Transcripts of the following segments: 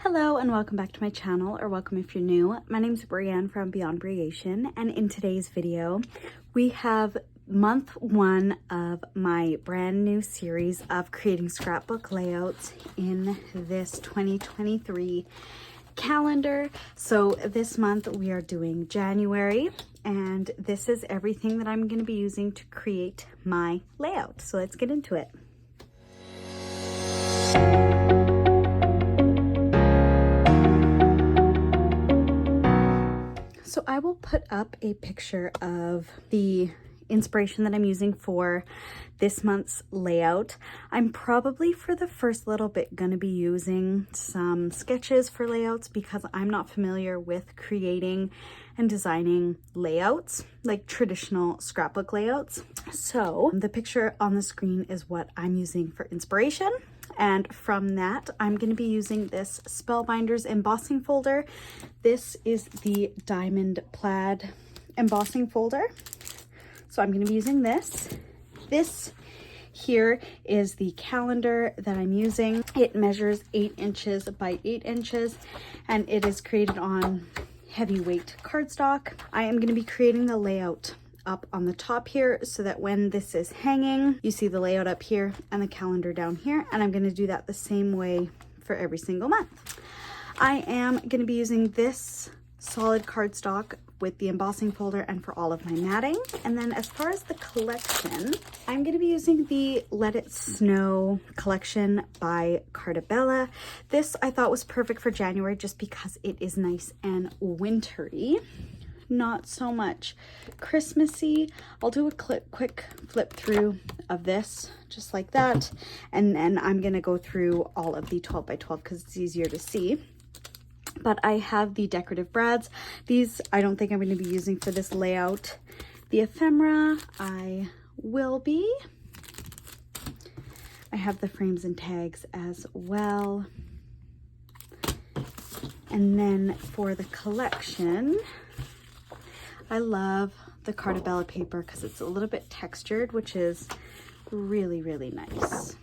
Hello and welcome back to my channel, or welcome if you're new. My name is Brianne from Beyond Creation, and in today's video we have month one of my brand new series of creating scrapbook layouts in this 2023 calendar. So this month we are doing January, and this is everything that I'm going to be using to create my layout. So let's get into it. So I will put up a picture of the inspiration that I'm using for this month's layout. I'm probably for the first little bit going to be using some sketches for layouts because I'm not familiar with creating and designing layouts, like traditional scrapbook layouts. So the picture on the screen is what I'm using for inspiration. And from that, I'm going to be using this Spellbinders embossing folder. This is the diamond plaid embossing folder. So I'm going to be using this. This here is the calendar that I'm using. It measures 8 inches by 8 inches, and it is created on heavyweight cardstock. I am going to be creating the layout up on the top here so that when this is hanging, you see the layout up here and the calendar down here, and I'm going to do that the same way for every single month. I am going to be using this solid cardstock with the embossing folder and for all of my matting. And then as far as the collection, I'm going to be using the Let It Snow collection by Carta. This I thought was perfect for January just because it is nice and wintry. Not so much Christmassy. I'll do a quick flip through of this just like that, and then I'm gonna go through all of the 12 by 12 because it's easier to see. But I have the decorative brads. These I don't think I'm going to be using for this layout. The ephemera I will be. I have the frames and tags as well. And then for the collection, I love the Carta paper because it's a little bit textured, which is really, really nice.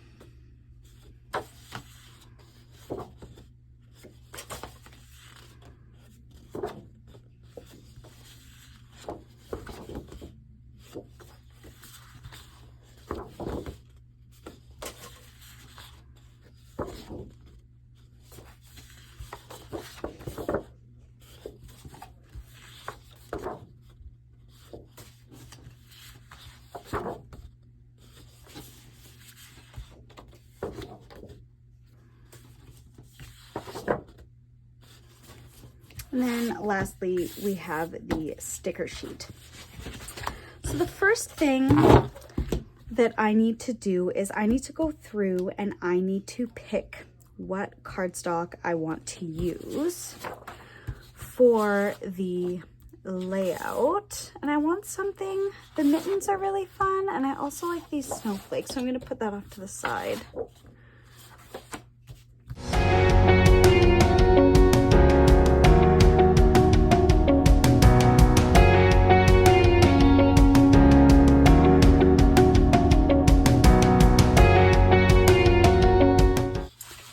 And then lastly, we have the sticker sheet. So the first thing that I need to do is I need to go through and I need to pick what cardstock I want to use for the layout. And I want something, the mittens are really fun, and I also like these snowflakes, so I'm going to put that off to the side.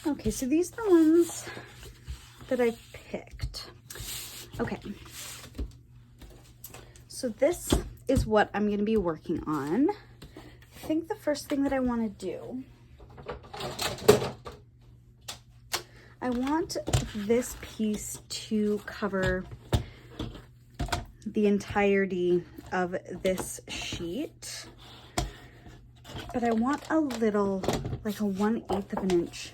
Okay, so these are the ones that I picked. Okay, so this is what I'm going to be working on. I think the first thing that I want to do, I want this piece to cover the entirety of this sheet, but I want a little, like a 1/8 of an inch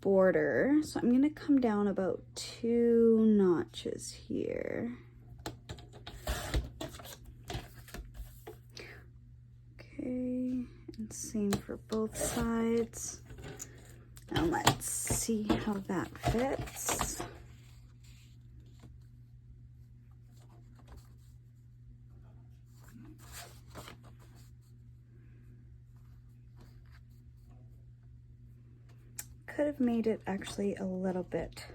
border. So I'm going to come down about 2 notches here. Okay, and same for both sides. Now let's see how that fits. Could have made it actually a little bit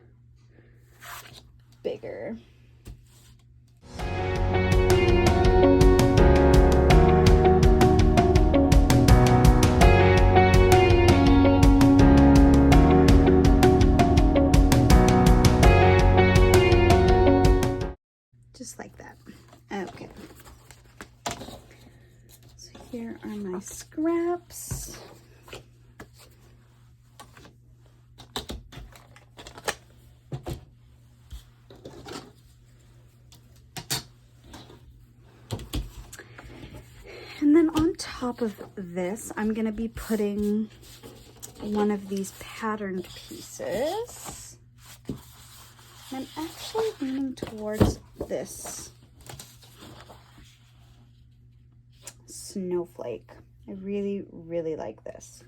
bigger. scraps. And then on top of this, I'm going to be putting one of these patterned pieces. I'm actually leaning towards this snowflake. I really, really like this.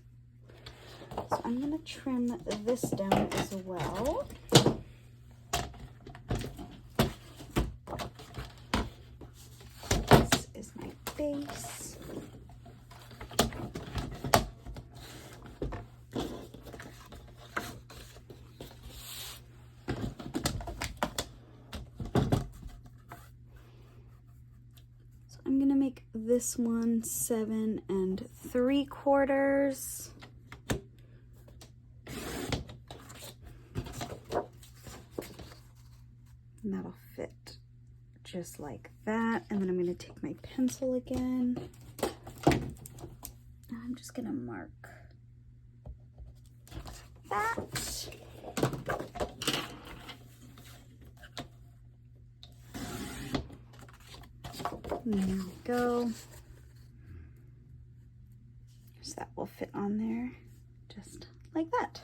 So I'm going to trim this down as well. This is my base. I'm gonna make this one 7 3/4. And that'll fit just like that. And then I'm gonna take my pencil again. And I'm just gonna mark that. There we go. So that will fit on there just like that.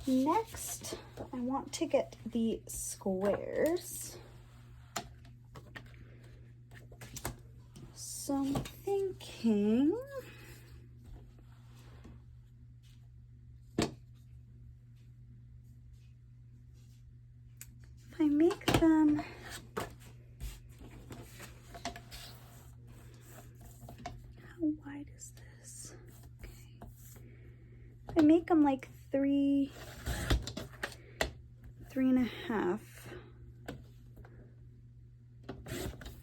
Next, I want to get the squares. So I'm thinking if I make them how wide is this? Okay. If I make them like 3.5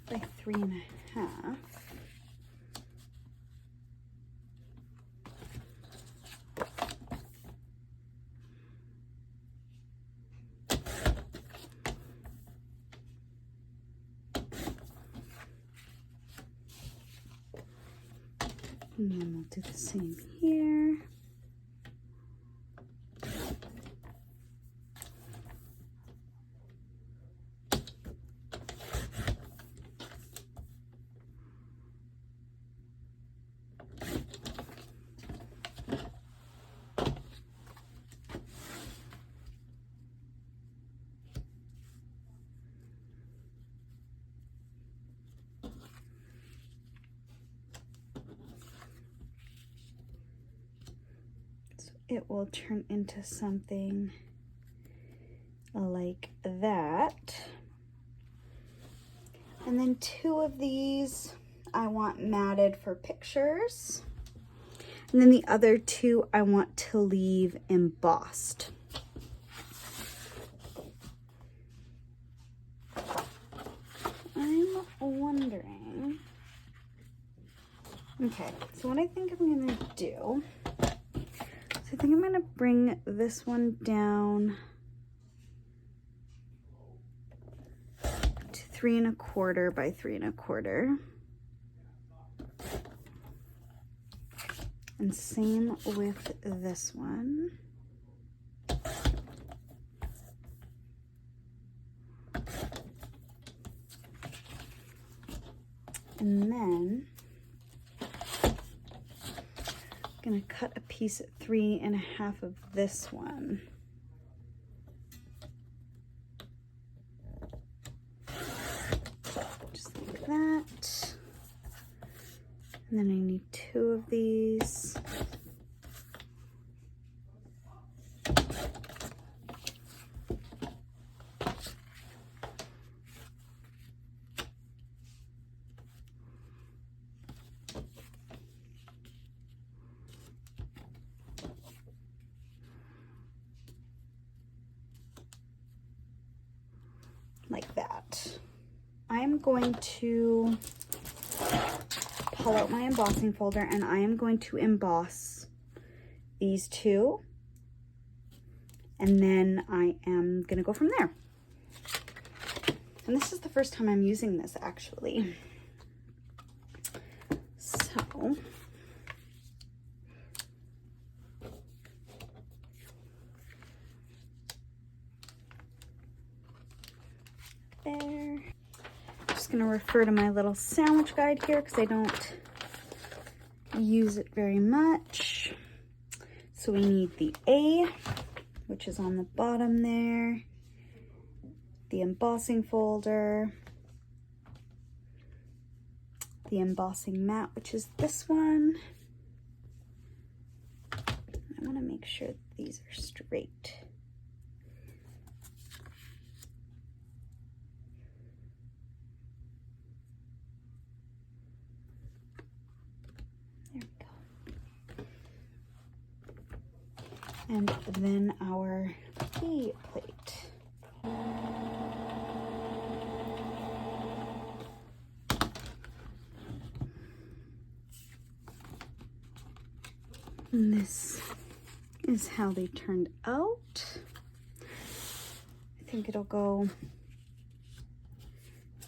by 3.5. And then we'll do the same here. It will turn into something like that. And then 2 of these I want matted for pictures. And then the other 2 I want to leave embossed. I'm wondering. Okay, so what I think I'm gonna do, I think I'm going to bring this one down to 3.25 by 3.25. And same with this one. And then gonna cut a piece at 3.5 of this one. Just like that. And then I need 2 of these. Like that. I'm going to pull out my embossing folder and I am going to emboss these 2. And then I am gonna go from there. And this is the first time I'm using this actually. So there. Just gonna refer to my little sandwich guide here because I don't use it very much. So we need the A, which is on the bottom there, the embossing folder, the embossing mat, which is this one. I want to make sure these are straight. There we go. And then our B plate. And this is how they turned out. I think it'll go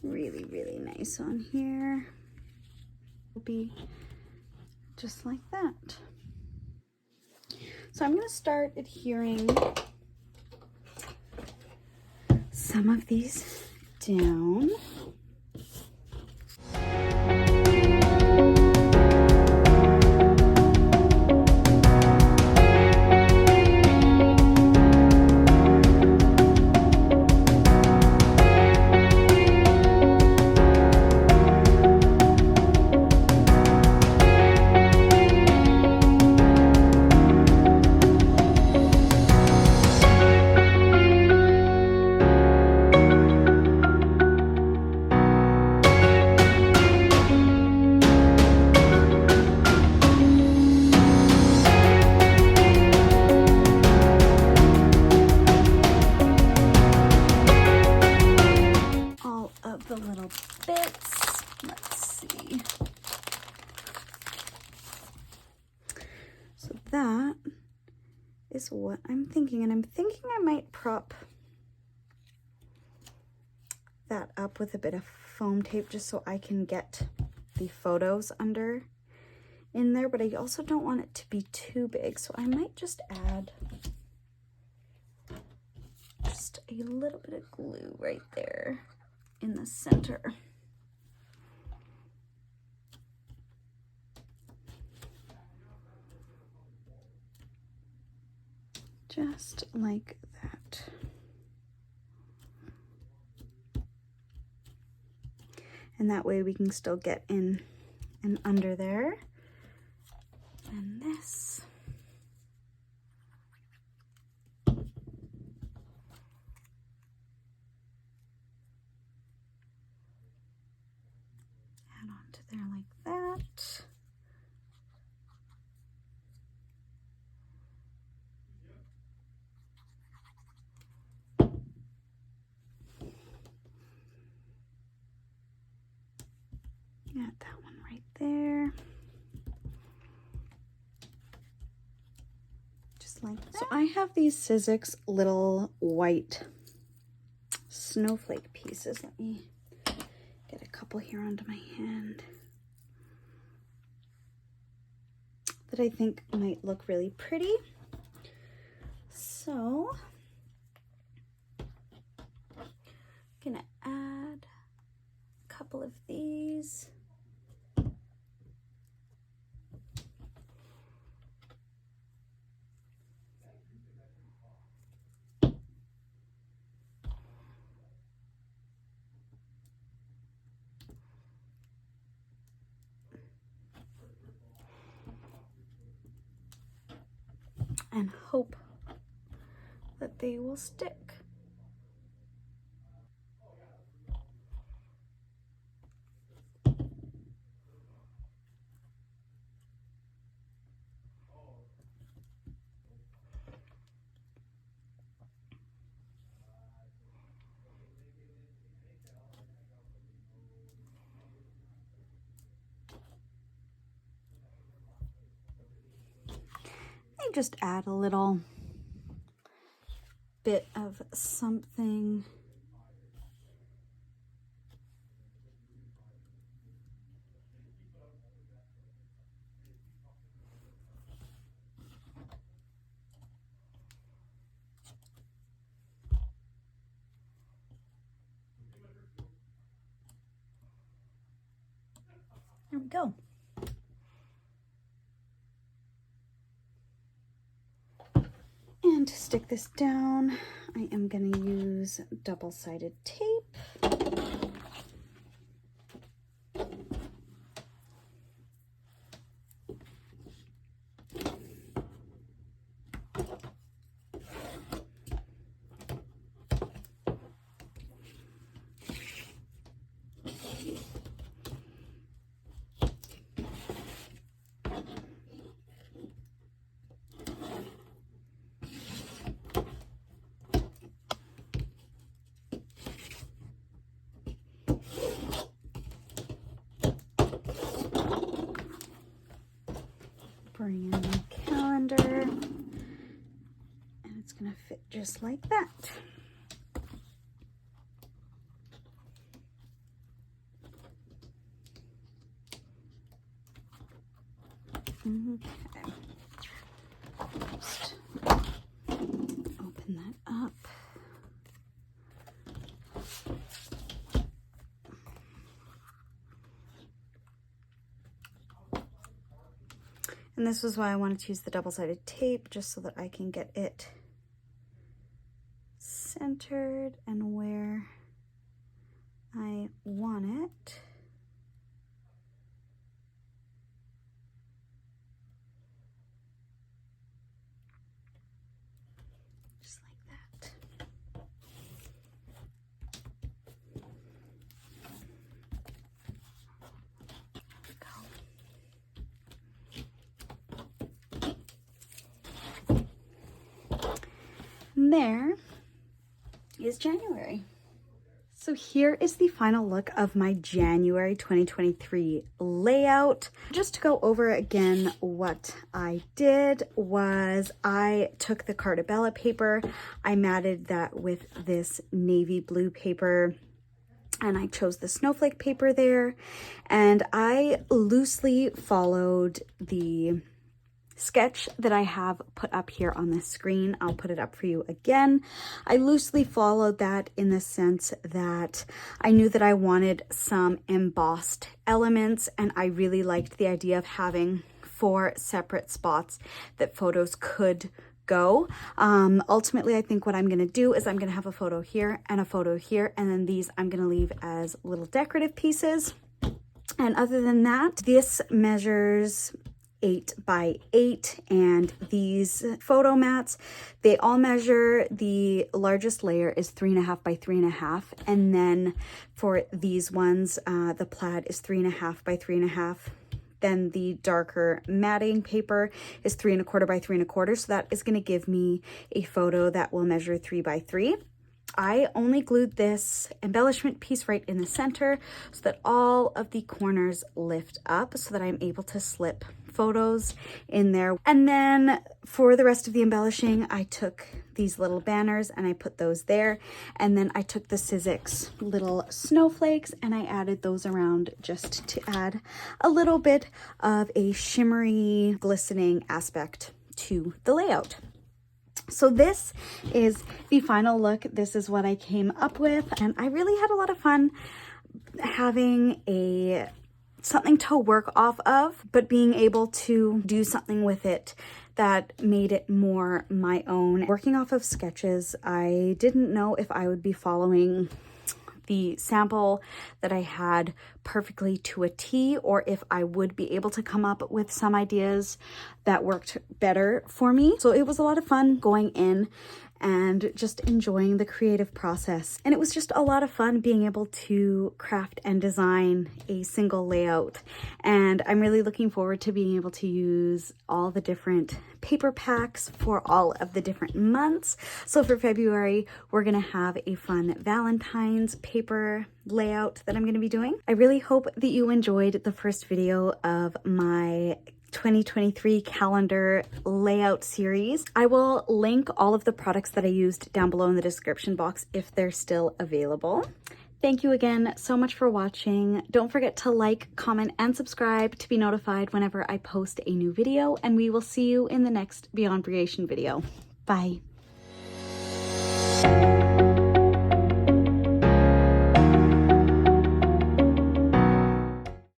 really, really nice on here. It'll be just like that. So I'm going to start adhering some of these down. The little bits. Let's see. So that is what I'm thinking, and I'm thinking I might prop that up with a bit of foam tape just so I can get the photos under in there, but I also don't want it to be too big, so I might just add just a little bit of glue right there in the center. Just like that. And that way we can still get in and under there. And this. Add onto there like that. Add that one right there. Just like that. So I have these Sizzix little white snowflake pieces. Let me get a couple here onto my hand that I think might look really pretty. So I'm gonna add a couple of these. And hope that they will stick. Just add a little bit of something There we go. And to stick this down, I am going to use double-sided tape. Bring in my calendar, and it's going to fit just like that. Okay. Just open that up. And this was why I wanted to use the double-sided tape, just so that I can get it centered and where I want it. Just like that. And there is January. So here is the final look of my January 2023 layout. Just to go over again, what I did was I took the Carta paper, I matted that with this navy blue paper, and I chose the snowflake paper there, and I loosely followed the sketch that I have put up here on the screen. I'll put it up for you again. I loosely followed that in the sense that I knew that I wanted some embossed elements, and I really liked the idea of having 4 separate spots that photos could go. Ultimately, I think what I'm going to do is I'm going to have a photo here and a photo here, and then these I'm going to leave as little decorative pieces. And other than that, this measures 8 by 8, and these photo mats, they all measure, the largest layer is 3.5 by 3.5, and then for these ones, the plaid is 3.5 by 3.5. Then the darker matting paper is 3.25 by 3.25, so that is going to give me a photo that will measure 3 by 3. I only glued this embellishment piece right in the center so that all of the corners lift up so that I'm able to slip photos in there. And then for the rest of the embellishing, I took these little banners and I put those there. And then I took the Sizzix little snowflakes and I added those around just to add a little bit of a shimmery, glistening aspect to the layout. So this is the final look. This is what I came up with, and I really had a lot of fun having something to work off of, but being able to do something with it that made it more my own. Working off of sketches, I didn't know if I would be following the sample that I had perfectly to a T, or if I would be able to come up with some ideas that worked better for me. So it was a lot of fun going in and just enjoying the creative process. And it was just a lot of fun being able to craft and design a single layout. And I'm really looking forward to being able to use all the different paper packs for all of the different months. So for February, we're gonna have a fun Valentine's paper layout that I'm gonna be doing. I really hope that you enjoyed the first video of my 2023 calendar layout series. I will link all of the products that I used down below in the description box if they're still available. Thank you again so much for watching. Don't forget to like, comment, and subscribe to be notified whenever I post a new video, and we will see you in the next Beyond Creation video. Bye.